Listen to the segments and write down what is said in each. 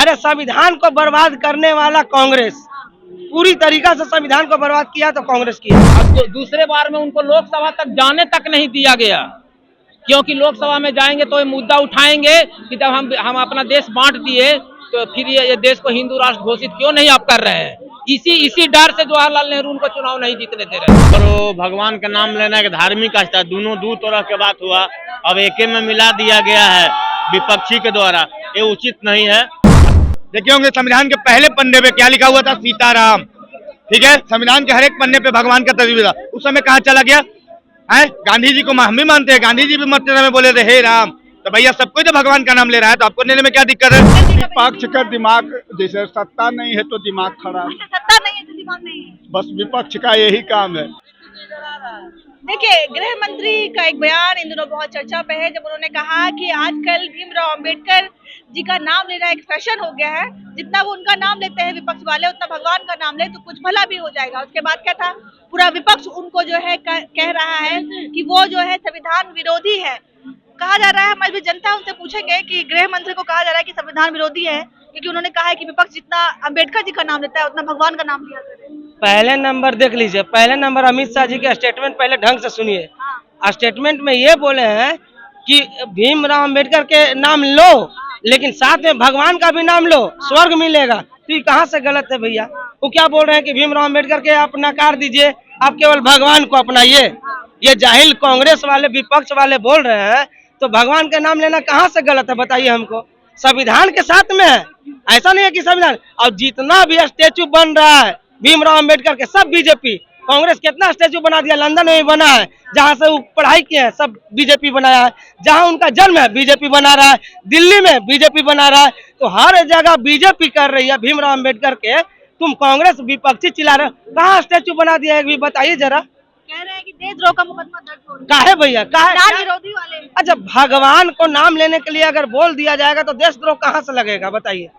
अरे संविधान को बर्बाद करने वाला कांग्रेस, पूरी तरीका से संविधान को बर्बाद किया तो कांग्रेस किया। अब दूसरे बार में उनको लोकसभा तक जाने तक नहीं दिया गया, क्योंकि लोकसभा में जाएंगे तो ये मुद्दा उठाएंगे कि जब हम अपना देश बांट दिए तो फिर ये देश को हिंदू राष्ट्र घोषित क्यों नहीं आप कर रहे हैं। इसी डर से जवाहरलाल नेहरू उनको चुनाव नहीं जीतने दे रहे। और वो भगवान का नाम लेना एक धार्मिक आस्था, दोनों दो तरह के बात हुआ, अब एके में मिला दिया गया है विपक्षी के द्वारा, ये उचित नहीं है। देखिए होंगे संविधान के पहले पन्ने पे क्या लिखा हुआ था, सीताराम, ठीक है। संविधान के हर एक पन्ने पे भगवान का तस्वीर था। उस समय कहाँ चला गया है? गांधी जी को हम भी मानते हैं, गांधी जी भी मरते समय बोले थे हे राम, तो भैया सबको तो भगवान का नाम ले रहा है, तो आपको लेने में क्या दिक्कत है? विपक्ष का दिमाग, जैसे सत्ता नहीं है तो दिमाग खराब, सत्ता नहीं है तो दिमाग नहीं है, बस विपक्ष का यही काम है। देखिए गृह मंत्री का एक बयान इन दिनों बहुत चर्चा पे है, जब उन्होंने कहा कि आजकल भीमराव अंबेडकर जी का नाम लेना एक फैशन हो गया है, जितना वो उनका नाम लेते हैं विपक्ष वाले उतना भगवान का नाम ले तो कुछ भला भी हो जाएगा। उसके बाद क्या था, पूरा विपक्ष उनको जो है कह रहा है कि वो जो है संविधान विरोधी है। कहा जा रहा है, हमारी जनता उनसे पूछेंगे कि गृह मंत्री को कहा जा रहा है कि संविधान विरोधी है क्योंकि उन्होंने कहा है कि विपक्ष जितना अंबेडकर जी का नाम लेता है उतना भगवान का नाम लिया करे। पहले नंबर देख लीजिए, पहले नंबर अमित शाह जी के स्टेटमेंट पहले ढंग से सुनिए। स्टेटमेंट में ये बोले हैं कि भीमराव अंबेडकर के नाम लो लेकिन साथ में भगवान का भी नाम लो, स्वर्ग मिलेगा। तो ये कहाँ से गलत है भैया? वो क्या बोल रहे हैं कि भीमराव अंबेडकर के आप नकार दीजिए, आप केवल भगवान को अपनाइए। ये जाहिल कांग्रेस वाले विपक्ष वाले बोल रहे हैं, तो भगवान का नाम लेना कहाँ से गलत है बताइए हमको? संविधान के साथ में है, ऐसा नहीं है कि संविधान। और जितना भी स्टेचू बन रहा है भीमराव अंबेडकर के, सब बीजेपी, कांग्रेस कितना स्टेचू बना दिया, लंदन में भी बना है, जहाँ से वो पढ़ाई किए हैं सब बीजेपी बनाया है, जहाँ उनका जन्म है बीजेपी बना रहा है, दिल्ली में बीजेपी बना रहा है, तो हर जगह बीजेपी कर रही है भीमराव अंबेडकर के। तुम कांग्रेस विपक्षी चिल्ला रहे हो, कहाँ स्टेचू बना दिया है बताइए जरा। कह रहे हैं कि देशद्रोह का मुकदमा दर्ज हो रहा है। काहे भैया, काहे विरोधी वाले? अच्छा, भगवान को नाम लेने के लिए अगर बोल दिया जाएगा तो देशद्रोह कहाँ से लगेगा बताइए?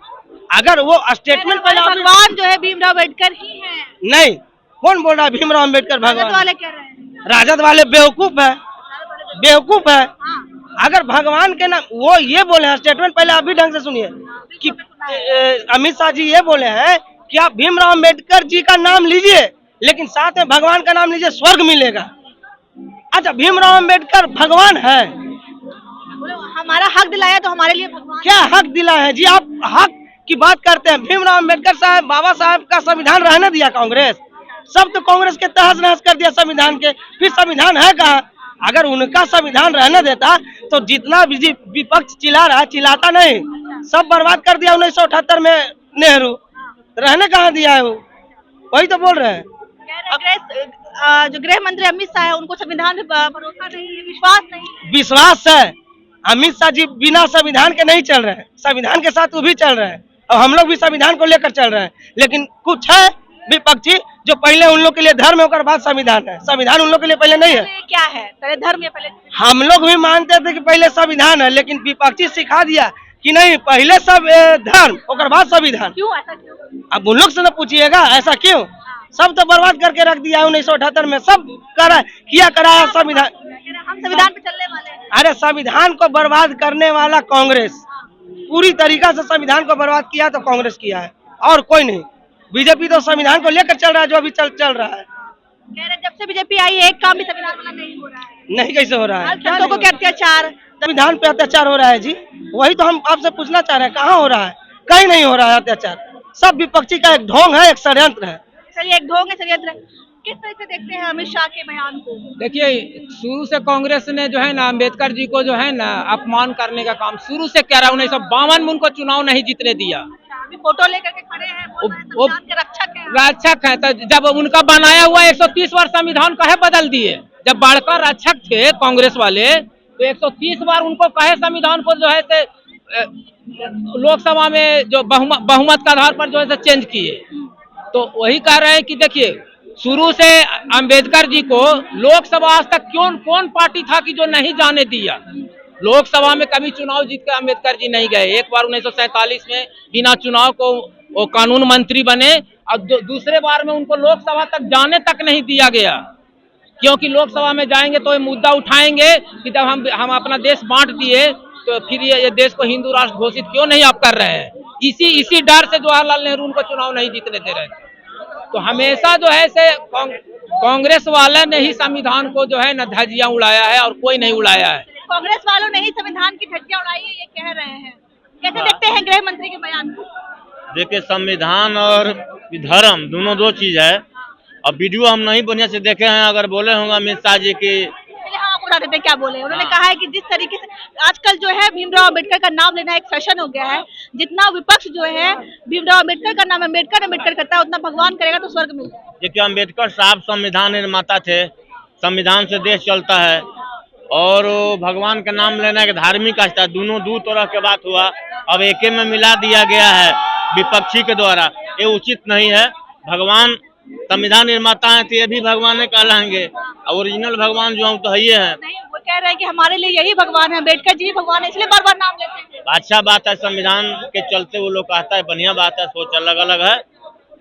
अगर वो स्टेटमेंट पहले भगवान जो है भीमराव अंबेडकर ही है। नहीं, कौन बोल रहा है भीमराव अंबेडकर भगवान? वाले कह रहे हैं, राजद वाले बेवकूफ है, बेवकूफ है। अगर भगवान के नाम वो ये बोले हैं, स्टेटमेंट पहले अभी ढंग से सुनिए कि अमित शाह जी ये बोले हैं कि आप भीमराव अंबेडकर जी का नाम लीजिए लेकिन साथ में भगवान का नाम लीजिए, स्वर्ग मिलेगा। अच्छा, भीमराव अंबेडकर भगवान है, हमारा हक दिलाया तो हमारे लिए भगवान। क्या हक दिला है जी? आप हक की बात करते हैं। भीमराव अंबेडकर साहब, बाबा साहब का संविधान रहने दिया कांग्रेस, सब तो कांग्रेस के तहस नहस कर दिया संविधान के, फिर संविधान है कहाँ? अगर उनका संविधान रहने देता तो जितना भी विपक्ष चिल्ला रहा है, चिल्लाता नहीं, सब बर्बाद कर दिया 1978 में नेहरू, रहने कहाँ दिया है? वो वही तो बोल रहे हैं। जो गृह मंत्री अमित शाह है उनको संविधान पे भरोसा नहीं है, विश्वास नहीं है। विश्वास है, अमित शाह जी बिना संविधान के नहीं चल रहे हैं, संविधान के साथ वो भी चल रहे हैं और हम लोग भी संविधान को लेकर चल रहे हैं। लेकिन कुछ है विपक्षी जो पहले उन लोग के लिए धर्म है, बाद संविधान है। संविधान उन लोग के लिए पहले नहीं है। क्या है पहले धर्म या पहले? हम लोग भी मानते थे कि पहले संविधान है, लेकिन विपक्षी सिखा दिया कि नहीं, पहले सब धर्म और बाद संविधान। क्यों ऐसा क्यों? अब उन लोग से न पूछिएगा ऐसा क्यों। सब तो बर्बाद करके रख दिया है 1978 में, सब किया कराया संविधान। हम संविधान पे चलने वाले हैं। अरे संविधान को बर्बाद करने वाला कांग्रेस, पूरी तरीका से संविधान को बर्बाद किया तो कांग्रेस किया है और कोई नहीं। बीजेपी तो संविधान को लेकर चल रहा है, जो अभी चल रहा है। कह रहे जब से बीजेपी आई एक काम भी संविधान वाला नहीं हो रहा है। नहीं, कैसे हो रहा है? लोगों को क्या अत्याचार, संविधान पे अत्याचार हो रहा है जी, वही तो हम आपसे पूछना चाह रहे हैं, कहाँ हो रहा है? कहीं नहीं हो रहा है अत्याचार, सब विपक्षी का एक ढोंग है, एक षड्यंत्र है। चलिए, एक ढोंग है, षड्यंत्र है। किस तरह से देखते हैं अमित शाह के बयान को? देखिए, शुरू से कांग्रेस ने जो है ना अंबेडकर जी को जो है ना अपमान करने का काम शुरू से कर रहा है। 1952 में उनको चुनाव नहीं जीतने दिया। अभी फोटो लेकर के खड़े हैं, वो रक्षक है। तो जब उनका बनाया हुआ 130 बार संविधान काहे बदल दिए? जब बड़का रक्षक थे कांग्रेस वाले तो 130 बार उनको काहे संविधान को जो है लोकसभा में जो बहुमत के आधार पर जो है चेंज किए। तो वही कह रहे हैं कि देखिए, शुरू से अंबेडकर जी को लोकसभा आज तक कौन पार्टी था कि जो नहीं जाने दिया? लोकसभा में कभी चुनाव जीत कर अंबेडकर जी नहीं गए। एक बार 1947 में बिना चुनाव को वो कानून मंत्री बने और दूसरे बार में उनको लोकसभा तक जाने तक नहीं दिया गया, क्योंकि लोकसभा में जाएंगे तो ये मुद्दा उठाएंगे कि जब हम अपना देश बांट दिए तो फिर ये देश को हिंदू राष्ट्र घोषित क्यों नहीं आप कर रहे हैं। इसी डर से जवाहरलाल नेहरू उनको चुनाव नहीं जीतने दे रहे थे। तो हमेशा जो है से कांग्रेस वाले ने ही संविधान को जो है न धज्जियां उड़ाया है और कोई नहीं उड़ाया है। कांग्रेस वालों ने ही संविधान की धज्जियां उड़ाई है, ये कह रहे हैं। कैसे देखते हैं गृह मंत्री के बयान को? देखिए, संविधान और धर्म दोनों दो चीज है। अब वीडियो हम नहीं बढ़िया से देखे हैं, अगर बोले होंगे अमित शाह जी की। चलिए हम आपको बता देते हैं क्या बोले। उन्होंने कहा है कि जिस तरीके से आजकल जो है भीमराव अम्बेडकर का नाम लेना एक फैशन हो गया है, जितना विपक्ष जो है भीमराव अम्बेडकर का नाम अम्बेडकर करता है, उतना भगवान करेगा तो स्वर्ग मिल जाएगा। देखिए, अम्बेडकर साहब संविधान निर्माता थे, संविधान से देश चलता है और भगवान का नाम लेना एक धार्मिक आस्था है। दोनों दो तरह के बात हुआ, अब एके में मिला दिया गया है विपक्षी के द्वारा, ये उचित नहीं है। भगवान संविधान निर्माता है तो ये भी भगवान कहलाएंगे, और ओरिजिनल भगवान जो हम तो है है। नहीं, वो कह रहे हैं कि हमारे लिए यही भगवान है, अम्बेडकर जी भगवान है, इसलिए बार बार नाम लेते हैं। अच्छा बात है, संविधान के चलते वो लोग कहता है, बढ़िया बात है, सोच अलग अलग है,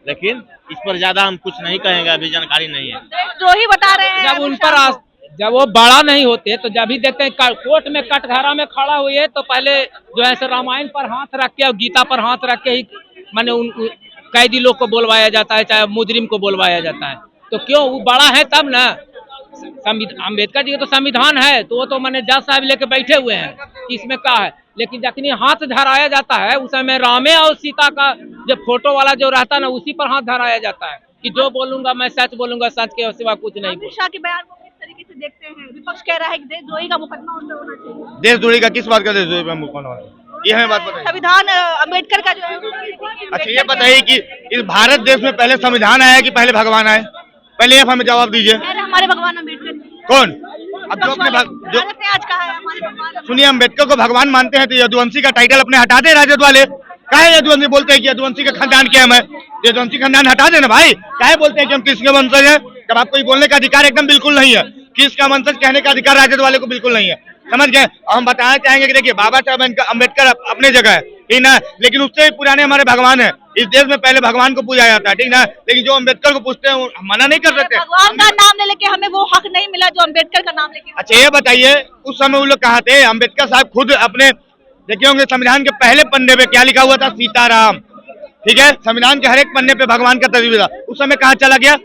लेकिन इस पर ज्यादा हम कुछ नहीं कहेंगे, अभी जानकारी नहीं है। देशद्रोही बता रहे हैं जब उन पर जब वो बड़ा नहीं होते तो जब भी देखते हैं कोर्ट में कटघरा में खड़ा हुए तो पहले जो है से रामायण पर हाथ रख के और गीता पर हाथ रख के ही माने उन कैदी लोग को बोलवाया जाता है, चाहे मुजरिम को बोलवाया जाता है। तो क्यों वो बड़ा है तब ना। अम्बेडकर जी का तो संविधान है, तो वो तो मैंने जज साहब लेके बैठे हुए हैं, इसमें क्या है। लेकिन जखनी हाथ धराया जाता है उस समय रामे और सीता का जो फोटो वाला जो रहता है ना, उसी पर हाथ धराया जाता है कि जो बोलूंगा मैं सच बोलूंगा, सच के सिवा कुछ नहीं। अमित शाह के बयान को किस तरीके से देखते हैं? विपक्ष कह रहा है कि देशद्रोही का मुकदमा उन पर होना चाहिए। देशद्रोही का किस बात का देशद्रोही पे मुकदमा होना चाहिए? ये हमें बात बताइए। संविधान अम्बेडकर का जो है। अच्छा ये बताइए कि इस भारत देश में पहले संविधान आया कि पहले भगवान आए? पहले आप हमें जवाब दीजिए। हमारे भगवान अम्बेडकर कौन? अब जो अपने जो आज कहा है हमारे भगवान। सुनिए, अम्बेडकर को भगवान मानते हैं तो यदुवंशी का टाइटल अपने हटा दे राजद वाले। काहे यदुवंशी बोलते हैं कि यदुवंशी का खानदान क्या है? यदुवंशी खानदान हटा देना भाई। काहे बोलते हैं कि हम किसके वंशज हैं? जब आपको ये बोलने का अधिकार एकदम बिल्कुल नहीं है, किसका वंशज कहने का अधिकार राजद वाले को बिल्कुल नहीं है, समझ गए? हम बताना चाहेंगे कि देखिए, बाबा साहब अम्बेडकर अपने जगह है, ठीक ना, लेकिन उससे भी पुराने हमारे भगवान है। इस देश में पहले भगवान को पूजा जाता है, ठीक ना, लेकिन जो अम्बेडकर को पूछते हैं वो मना नहीं कर सकते। भगवान का नाम ले लेके हमें वो हक नहीं मिला जो अम्बेडकर का नाम लेके। अच्छा ये बताइए, उस समय वो लोग कहा थे, अम्बेडकर साहब खुद अपने देखे होंगे संविधान के पहले पन्ने पे क्या लिखा हुआ था? सीताराम, ठीक है। संविधान के हर एक पन्ने पे भगवान का तस्वीर था। उस समय कहाँ चला गया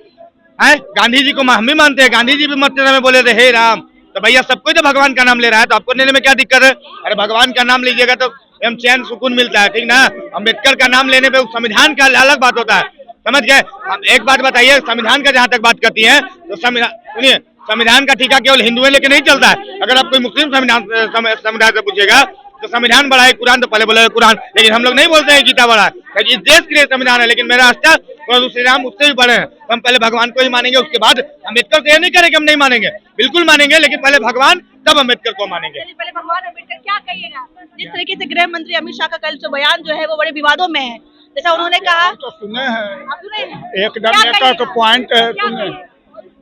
है? गांधी जी को हम भी मानते हैं, गांधी जी भी मरते समय बोले थे हे राम। तो भैया सबको तो भगवान का नाम ले रहा है, तो आपको लेने में क्या दिक्कत है? अरे भगवान का नाम लीजिएगा तो हम चैन सुकून मिलता है, ठीक ना। अम्बेडकर का नाम लेने पे संविधान का अलग बात होता है, समझ गए? हम एक बात बताइए, संविधान का जहाँ तक बात करती है तो संविधान सुनिए, संविधान का ठीका केवल हिंदुओं लेके नहीं चलता है। अगर आप कोई मुस्लिम समुदाय से पूछेगा तो संविधान बड़ा है, कुरान तो पहले बोले कुरान, लेकिन हम लोग नहीं बोलते हैं गीता बड़ा है। इस देश के लिए संविधान है, लेकिन मेरा आस्था प्रभु श्री राम उससे भी बड़े हैं। तो हम पहले भगवान को ही मानेंगे, उसके बाद अम्बेडकर से ये नहीं करेंगे हम नहीं मानेंगे, बिल्कुल मानेंगे, लेकिन पहले भगवान तब अम्बेडकर को मानेंगे। पहले भगवान अम्बेडकर। क्या कहिएगा जिस तरीके से गृह मंत्री अमित शाह का कल जो बयान जो है वो बड़े विवादों में है? जैसा उन्होंने कहा, तो सुने हैं, आप सुने हैं? एकदम एक पॉइंट है, सुने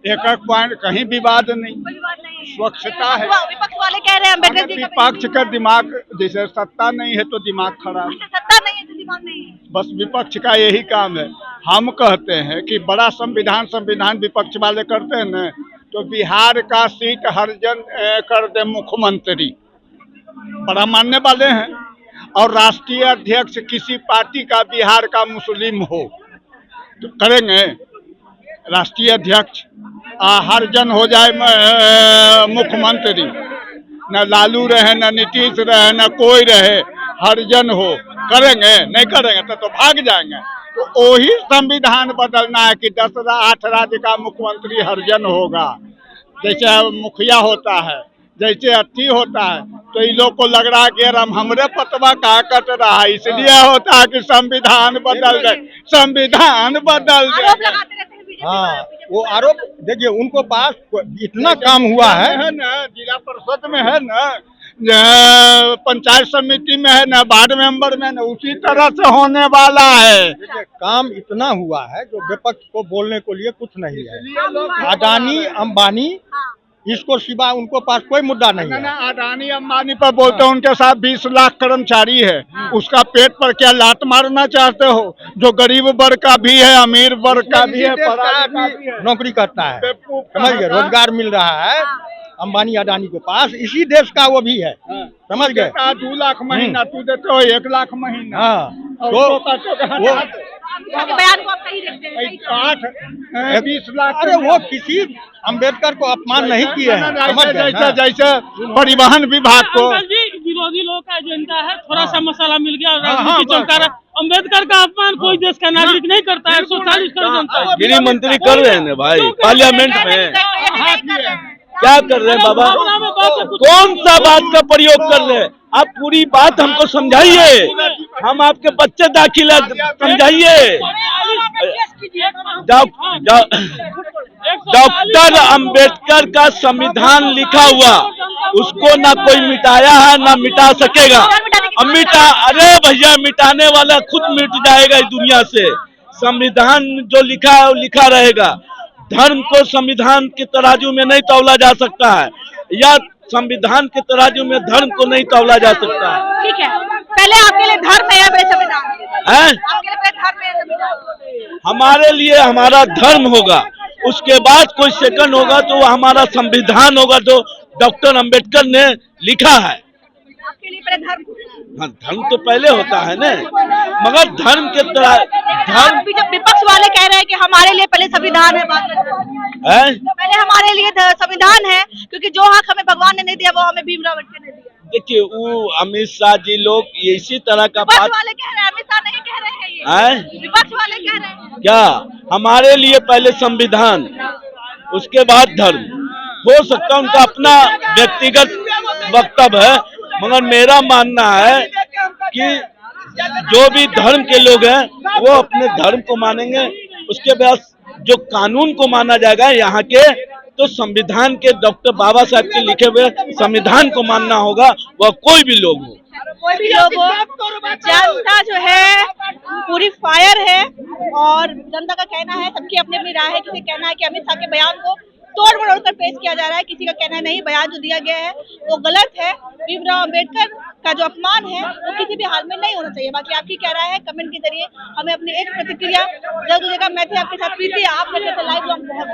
एक पॉइंट, कहीं विवाद नहीं, कोई विवाद नहीं है। स्वच्छता है। विपक्ष वाले कह रहे हैं अम्बेडकर जी का विपक्ष का दिमाग, जैसे सत्ता नहीं है तो दिमाग खराब, सत्ता नहीं है तो दिमाग नहीं है। बस विपक्ष का यही काम है। हम कहते हैं कि बड़ा संविधान विपक्ष वाले करते हैं न, तो बिहार का सीट हरिजन कर दे मुख्यमंत्री, बड़ा मानने वाले हैं। और राष्ट्रीय अध्यक्ष किसी पार्टी का बिहार का मुस्लिम हो तो करेंगे राष्ट्रीय अध्यक्ष, हरिजन हो जाए मुख्यमंत्री, न लालू रहे न नीतीश रहे न कोई रहे, हरिजन हो, करेंगे? नहीं करेंगे तो भाग जाएंगे। तो वही संविधान बदलना है कि 8 राज्य का मुख्यमंत्री हरिजन होगा, जैसे मुखिया होता है, जैसे अति होता है। तो इन लोग को लग रहा है कि हमरे पतवा कहाँ कट रहा है, इसलिए होता है कि संविधान बदल गए, संविधान बदल गए। हाँ, वो आरोप देखिए, उनको पास इतना काम हुआ है ना, जिला परिषद में है ना, पंचायत समिति में है ना, वार्ड मेंबर में ना, उसी तरह से होने वाला है। काम इतना हुआ है जो विपक्ष को बोलने को लिए कुछ नहीं है। अडानी अंबानी इसको सिवा उनको पास कोई मुद्दा नहीं है। अडानी अंबानी पर बोलते हैं, उनके साथ 20 लाख कर्मचारी है, उसका पेट पर क्या लात मारना चाहते हो? जो गरीब वर्ग का भी है, अमीर वर्ग का भी है, पढ़ा लिखा भी है, नौकरी करता है, समझिए, रोजगार मिल रहा है। अंबानी अडानी के पास, इसी देश का वो भी है, समझ गए। 2 लाख महीना, तू देते हो 1 लाख महीना। हाँ, और तो उसको कहते हो कि वो आपके बयान को आप सही देखते हैं, सही 8 20 लाख। अरे वो किसी अम्बेडकर को अपमान नहीं किए हैं, समझ गए ना? जैसे परिवहन विभाग को विरोधी लोग का एजेंडा है, थोड़ा सा मसाला मिल गया और हाँ, राजनीति हाँ, चलता रहा। अम्बेडकर का अपमान कोई देश का नागरिक नहीं करता है। 140 करोड़ जनता है। गृह मंत्री कर रहे हैं ना भाई, पार्लियामेंट में क्या कर रहे हैं बाबा? कौन सा बात का प्रयोग कर रहे हैं आप? पूरी बात हमको समझाइए, हम आपके बच्चे दाखिला समझाइए। डॉक्टर अंबेडकर का संविधान लिखा हुआ, उसको ना कोई मिटाया है ना मिटा सकेगा। अरे भैया, मिटाने वाला खुद मिट जाएगा इस दुनिया से। संविधान जो लिखा है वो लिखा रहेगा। धर्म को संविधान के तराजू में नहीं तौला जा सकता है, या संविधान के तराजू में धर्म को नहीं तौला जा सकता है। ठीक है, पहले आपके लिए धर्म है या फिर संविधान है? आपके लिए पहले धर्म है या संविधान? हमारे लिए हमारा धर्म होगा, उसके बाद कोई सेकंड होगा तो वो हमारा संविधान होगा जो डॉक्टर अंबेडकर ने लिखा है। आपके लिए पहले धर्म? हाँ, धर्म तो पहले होता है ना, मगर धर्म के धर्म अभी जब विपक्ष वाले कह रहे हैं कि हमारे लिए पहले संविधान है, बाद में पहले हमारे लिए संविधान है, क्योंकि जो हक हमें भगवान ने नहीं दिया वो हमें भीमराव अम्बेडकर ने दिया। देखिए, वो अमित शाह जी लोग ये इसी तरह का विपक्ष बात वाले कह रहे हैं, अमित शाह नहीं कह रहे हैं ये, विपक्ष वाले कह रहे हैं। क्या हमारे लिए पहले संविधान, उसके बाद धर्म। हो सकता है उनका अपना व्यक्तिगत वक्तव्य है, मगर मेरा मानना है कि जो भी धर्म के लोग हैं वो अपने धर्म को मानेंगे, उसके बाद जो कानून को माना जाएगा यहाँ के, तो संविधान के डॉक्टर बाबा साहब के लिखे हुए संविधान को मानना होगा, वह कोई भी लोग हो। कोई भी लोग हो, जनता जो है पूरी फायर है और जनता का कहना है, सबकी अपनी अपनी राय है। किसी कहना है कि अमित शाह के बयान को तोड़ मरोड़ कर पेश किया जा रहा है, किसी का कहना है नहीं, बयान जो दिया गया है वो गलत है। भीमराव अम्बेडकर का जो अपमान है वो किसी भी हाल में नहीं होना चाहिए। बाकी आपकी क्या राय है, कमेंट के जरिए हमें अपनी एक प्रतिक्रिया जरूर दीजिएगा। मैं थी आपके साथ प्रीति, आप देख रहे थे लाइव ब्लॉग बहुत।